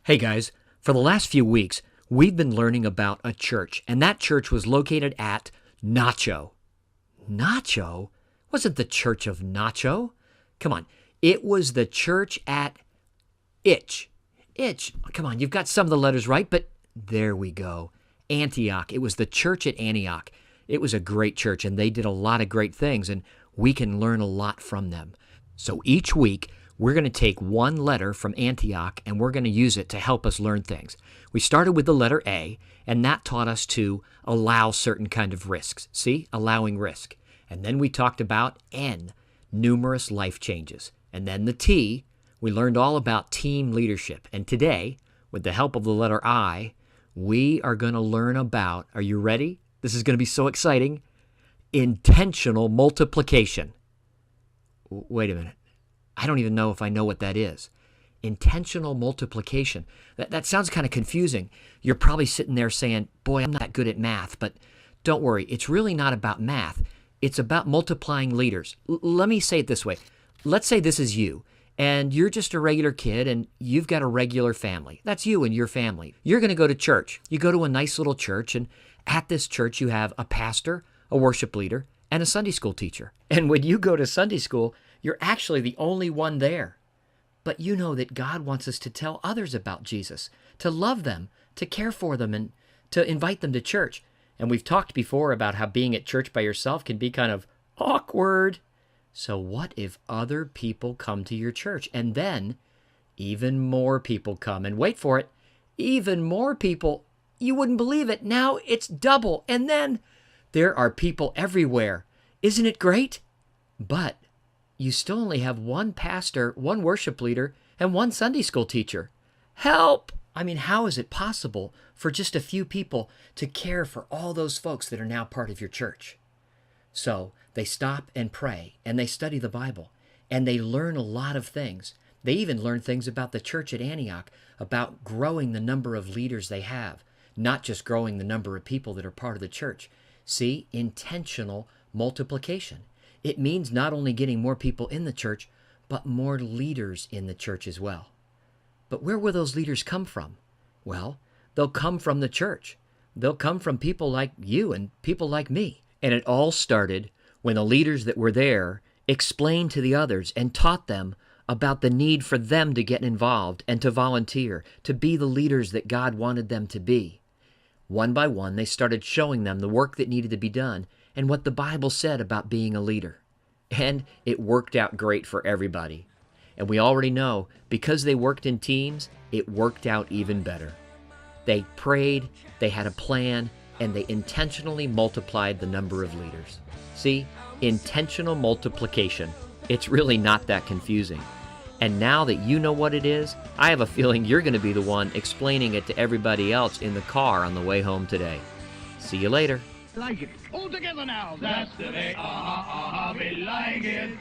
Hey guys, for the last few weeks, we've been learning about a church, and that church was located at Nacho. Nacho? Wasn't the church of Nacho? Come on, it was the church at Itch. Itch. Come on, you've got some of the letters right, but there we go. Antioch. It was the church at Antioch. It was a great church, and they did a lot of great things, and we can learn a lot from them. So each week, we're going to take one letter from Antioch, and we're going to use it to help us learn things. We started with the letter A, and that taught us to allow certain kind of risks. See? Allowing risk. And then we talked about N, numerous life changes. And then the T, we learned all about team leadership. And today, with the help of the letter I, we are going to learn about, are you ready? This is going to be so exciting. Intentional multiplication. Wait a minute. I don't even know if I know what that is. Intentional multiplication. That sounds kind of confusing. You're probably sitting there saying, boy, I'm not that good at math, but don't worry. It's really not about math. It's about multiplying leaders. Let me say it this way. Let's say this is you, and you're just a regular kid, and you've got a regular family. That's you and your family. You're going to go to church. You go to a nice little church, and at this church, you have a pastor, a worship leader, and a Sunday school teacher. And when you go to Sunday school, you're actually the only one there. But you know that God wants us to tell others about Jesus, to love them, to care for them, and to invite them to church. And we've talked before about how being at church by yourself can be kind of awkward. So what if other people come to your church? And then even more people come. And wait for it, even more people. You wouldn't believe it. Now it's double. And then there are people everywhere. Isn't it great? But you still only have one pastor, one worship leader, and one Sunday school teacher. Help! I mean, how is it possible for just a few people to care for all those folks that are now part of your church? So they stop and pray, and they study the Bible, and they learn a lot of things. They even learn things about the church at Antioch, about growing the number of leaders they have, not just growing the number of people that are part of the church. See, intentional multiplication. It means not only getting more people in the church, but more leaders in the church as well. But where will those leaders come from? Well, they'll come from the church. They'll come from people like you and people like me. And it all started when the leaders that were there explained to the others and taught them about the need for them to get involved and to volunteer, to be the leaders that God wanted them to be. One by one, they started showing them the work that needed to be done and what the Bible said about being a leader. And it worked out great for everybody. And we already know, because they worked in teams, it worked out even better. They prayed, they had a plan, and they intentionally multiplied the number of leaders. See, intentional multiplication. It's really not that confusing. And now that you know what it is, I have a feeling you're going to be the one explaining it to everybody else in the car on the way home today. See you later. Like it. All together now. That's the way. We like it.